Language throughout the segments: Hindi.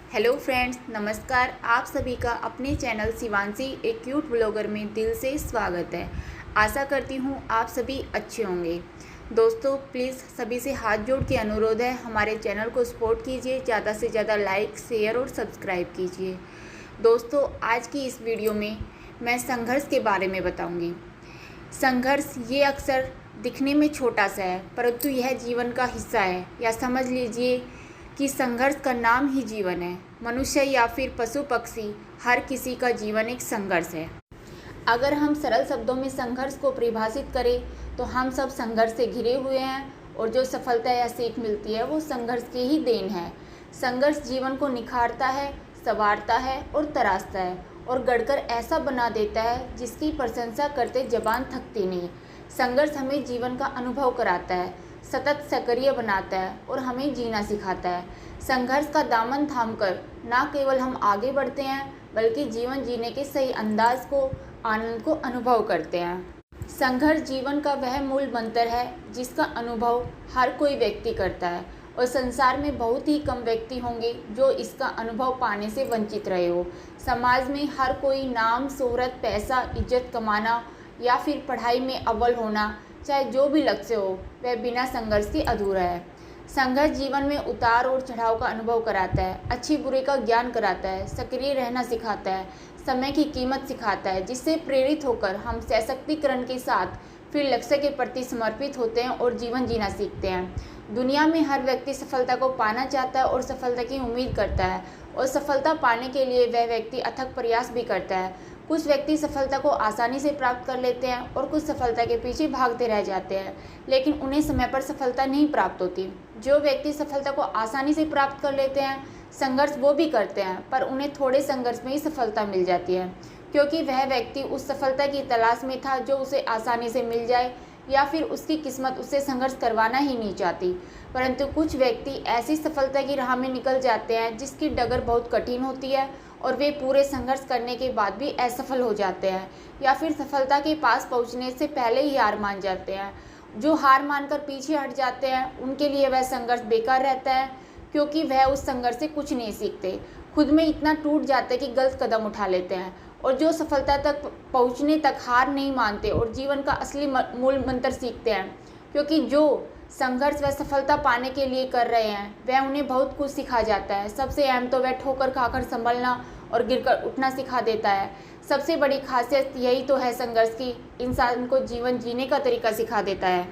हेलो फ्रेंड्स, नमस्कार। आप सभी का अपने चैनल शिवांशी एक क्यूट ब्लॉगर में दिल से स्वागत है। आशा करती हूँ आप सभी अच्छे होंगे। दोस्तों, प्लीज़ सभी से हाथ जोड़ के अनुरोध है, हमारे चैनल को सपोर्ट कीजिए, ज़्यादा से ज़्यादा लाइक, शेयर और सब्सक्राइब कीजिए। दोस्तों, आज की इस वीडियो में मैं संघर्ष के बारे में बताऊँगी। संघर्ष ये अक्सर दिखने में छोटा सा है, परंतु यह जीवन का हिस्सा है, या समझ लीजिए कि संघर्ष का नाम ही जीवन है। मनुष्य या फिर पशु पक्षी, हर किसी का जीवन एक संघर्ष है। अगर हम सरल शब्दों में संघर्ष को परिभाषित करें तो हम सब संघर्ष से घिरे हुए हैं, और जो सफलता या सीख मिलती है वो संघर्ष की ही देन है। संघर्ष जीवन को निखारता है, संवारता है और तराशता है, और गढ़कर ऐसा बना देता है जिसकी प्रशंसा करते जबान थकती नहीं। संघर्ष हमें जीवन का अनुभव कराता है, सतत सक्रिय बनाता है और हमें जीना सिखाता है। संघर्ष का दामन थामकर ना केवल हम आगे बढ़ते हैं, बल्कि जीवन जीने के सही अंदाज को, आनंद को अनुभव करते हैं। संघर्ष जीवन का वह मूल मंत्र है जिसका अनुभव हर कोई व्यक्ति करता है, और संसार में बहुत ही कम व्यक्ति होंगे जो इसका अनुभव पाने से वंचित रहे हो। समाज में हर कोई नाम, शोहरत, पैसा, इज्जत कमाना या फिर पढ़ाई में अव्वल होना, चाहे जो भी लक्ष्य हो, वह बिना संघर्ष के अधूरा है। संघर्ष जीवन में उतार और चढ़ाव का अनुभव कराता है, अच्छी बुरे का ज्ञान कराता है, सक्रिय रहना सिखाता है, समय की कीमत सिखाता है, जिससे प्रेरित होकर हम सशक्तिकरण के साथ फिर लक्ष्य के प्रति समर्पित होते हैं और जीवन जीना सीखते हैं। दुनिया में हर व्यक्ति सफलता को पाना चाहता है और सफलता की उम्मीद करता है, और सफलता पाने के लिए वह व्यक्ति अथक प्रयास भी करता है। कुछ व्यक्ति सफलता को आसानी से प्राप्त कर लेते हैं और कुछ सफलता के पीछे भागते रह जाते हैं, लेकिन उन्हें समय पर सफलता नहीं प्राप्त होती। जो व्यक्ति सफलता को आसानी से प्राप्त कर लेते हैं, संघर्ष वो भी करते हैं, पर उन्हें थोड़े संघर्ष में ही सफलता मिल जाती है, क्योंकि वह व्यक्ति उस सफलता की तलाश में था जो उसे आसानी से मिल जाए, या फिर उसकी किस्मत उससे संघर्ष करवाना ही नहीं चाहती। परंतु कुछ व्यक्ति ऐसी सफलता की राह में निकल जाते हैं जिसकी डगर बहुत कठिन होती है, और वे पूरे संघर्ष करने के बाद भी असफल हो जाते हैं, या फिर सफलता के पास पहुंचने से पहले ही हार मान जाते हैं। जो हार मानकर पीछे हट जाते हैं, उनके लिए वह संघर्ष बेकार रहता है, क्योंकि वह उस संघर्ष से कुछ नहीं सीखते, खुद में इतना टूट जाते कि गलत कदम उठा लेते हैं। और जो सफलता तक पहुंचने तक हार नहीं मानते और जीवन का असली मूल मंत्र सीखते हैं, क्योंकि जो संघर्ष वह सफलता पाने के लिए कर रहे हैं, वह उन्हें बहुत कुछ सिखा जाता है। सबसे अहम तो वह ठोकर खाकर संभलना और गिरकर उठना सिखा देता है। सबसे बड़ी खासियत यही तो है संघर्ष की, इंसान को जीवन जीने का तरीका सिखा देता है।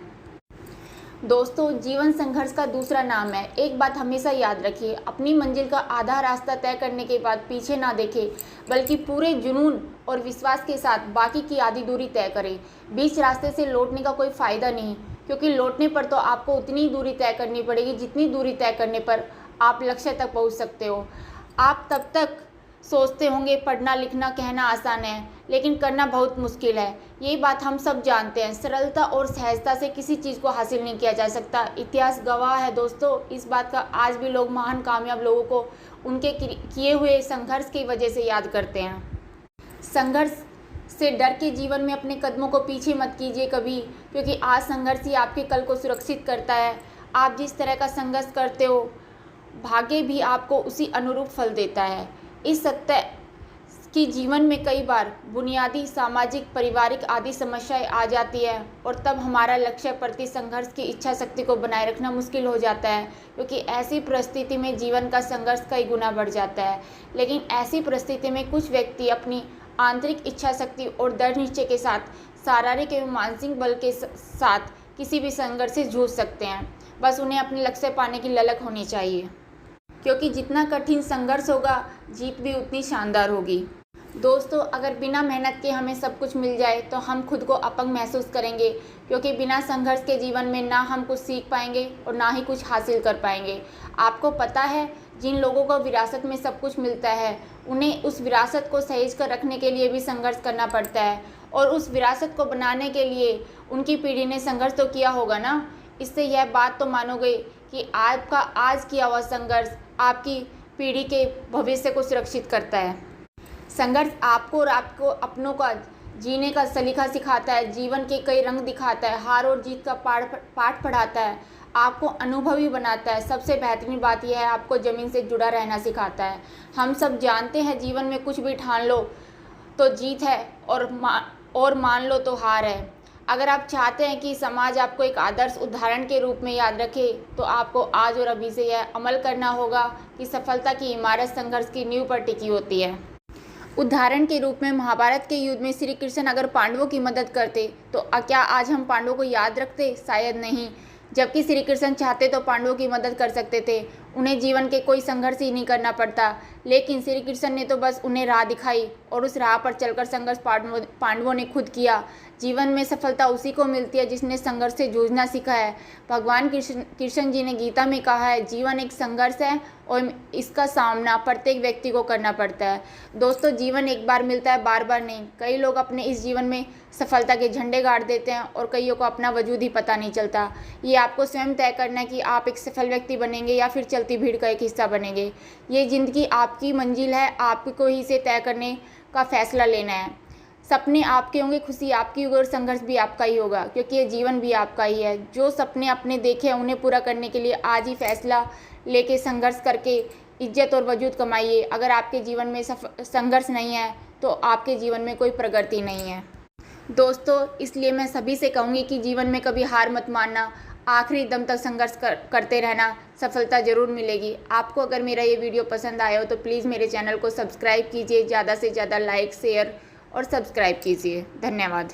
दोस्तों, जीवन संघर्ष का दूसरा नाम है। एक बात हमेशा याद रखिए, अपनी मंजिल का आधा रास्ता तय करने के बाद पीछे ना देखें, बल्कि पूरे जुनून और विश्वास के साथ बाकी की आधी दूरी तय करें। बीच रास्ते से लौटने का कोई फ़ायदा नहीं, क्योंकि लौटने पर तो आपको उतनी दूरी तय करनी पड़ेगी जितनी दूरी तय करने पर आप लक्ष्य तक पहुंच सकते हो। आप तब तक सोचते होंगे पढ़ना लिखना कहना आसान है, लेकिन करना बहुत मुश्किल है। ये बात हम सब जानते हैं। सरलता और सहजता से किसी चीज़ को हासिल नहीं किया जा सकता। इतिहास गवाह है दोस्तों इस बात का। आज भी लोग महान कामयाब लोगों को उनके किए हुए संघर्ष की वजह से याद करते हैं। संघर्ष से डर के जीवन में अपने कदमों को पीछे मत कीजिए कभी, क्योंकि आज संघर्ष ही आपके कल को सुरक्षित करता है। आप जिस तरह का संघर्ष करते हो, भाग्य भी आपको उसी अनुरूप फल देता है। इस सत्य कि जीवन में कई बार बुनियादी सामाजिक, पारिवारिक आदि समस्याएं आ जाती है, और तब हमारा लक्ष्य प्रति संघर्ष की इच्छा शक्ति को बनाए रखना मुश्किल हो जाता है, क्योंकि ऐसी परिस्थिति में जीवन का संघर्ष कई गुना बढ़ जाता है। लेकिन ऐसी परिस्थिति में कुछ व्यक्ति अपनी आंतरिक इच्छा शक्ति और दृढ़ निश्चय के साथ शारीरिक एवं मानसिक बल के साथ किसी भी संघर्ष से जूझ सकते हैं। बस उन्हें अपने लक्ष्य पाने की ललक होनी चाहिए, क्योंकि जितना कठिन संघर्ष होगा, जीत भी उतनी शानदार होगी। दोस्तों, अगर बिना मेहनत के हमें सब कुछ मिल जाए तो हम खुद को अपंग महसूस करेंगे, क्योंकि बिना संघर्ष के जीवन में ना हम कुछ सीख पाएंगे और ना ही कुछ हासिल कर पाएंगे। आपको पता है, जिन लोगों को विरासत में सब कुछ मिलता है, उन्हें उस विरासत को सहेज कर रखने के लिए भी संघर्ष करना पड़ता है, और उस विरासत को बनाने के लिए उनकी पीढ़ी ने संघर्ष तो किया होगा ना। इससे यह बात तो मानोगे कि आपका आज किया हुआ संघर्ष आपकी पीढ़ी के भविष्य को सुरक्षित करता है। संघर्ष आपको और आपको अपनों का जीने का सलीका सिखाता है, जीवन के कई रंग दिखाता है, हार और जीत का पाठ पढ़ाता है, आपको अनुभवी बनाता है। सबसे बेहतरीन बात यह है, आपको ज़मीन से जुड़ा रहना सिखाता है। हम सब जानते हैं जीवन में कुछ भी ठान लो तो जीत है और मान लो तो हार है। अगर आप चाहते हैं कि समाज आपको एक आदर्श उदाहरण के रूप में याद रखे तो आपको आज और अभी से यह अमल करना होगा कि सफलता की इमारत संघर्ष की नींव पर टिकी होती है। उदाहरण के रूप में महाभारत के युद्ध में श्री कृष्ण अगर पांडवों की मदद करते तो क्या आज हम पांडवों को याद रखते? शायद नहीं। जबकि श्री कृष्ण चाहते तो पांडवों की मदद कर सकते थे, उन्हें जीवन के कोई संघर्ष ही नहीं करना पड़ता। लेकिन श्री कृष्ण ने तो बस उन्हें राह दिखाई और उस राह पर चलकर संघर्ष पांडवों ने खुद किया। जीवन में सफलता उसी को मिलती है जिसने संघर्ष से जूझना सीखा है। भगवान कृष्ण जी ने गीता में कहा है, जीवन एक संघर्ष है और इसका सामना प्रत्येक व्यक्ति को करना पड़ता है। दोस्तों, जीवन एक बार मिलता है, बार बार नहीं। कई लोग अपने इस जीवन में सफलता के झंडे गाड़ देते हैं और कईयों को अपना वजूद ही पता नहीं चलता। ये आपको स्वयं तय करना है कि आप एक सफल व्यक्ति बनेंगे या फिर चलती भीड़ का एक हिस्सा बनेंगे। ये ज़िंदगी आपकी मंजिल है, आपको ही इसे तय करने का फैसला लेना है। सपने आपके होंगे, खुशी आपकी होगी और संघर्ष भी आपका ही होगा, क्योंकि ये जीवन भी आपका ही है। जो सपने आपने देखे हैं उन्हें पूरा करने के लिए आज ही फैसला लेके संघर्ष करके इज्जत और वजूद कमाइए। अगर आपके जीवन में संघर्ष नहीं है तो आपके जीवन में कोई प्रगति नहीं है। दोस्तों, इसलिए मैं सभी से कहूँगी कि जीवन में कभी हार मत मानना, आखिरी दम तक संघर्ष करते रहना, सफलता ज़रूर मिलेगी। आपको अगर मेरा ये वीडियो पसंद आया हो तो प्लीज़ मेरे चैनल को सब्सक्राइब कीजिए, ज़्यादा से ज़्यादा लाइक, शेयर और सब्सक्राइब कीजिए। धन्यवाद।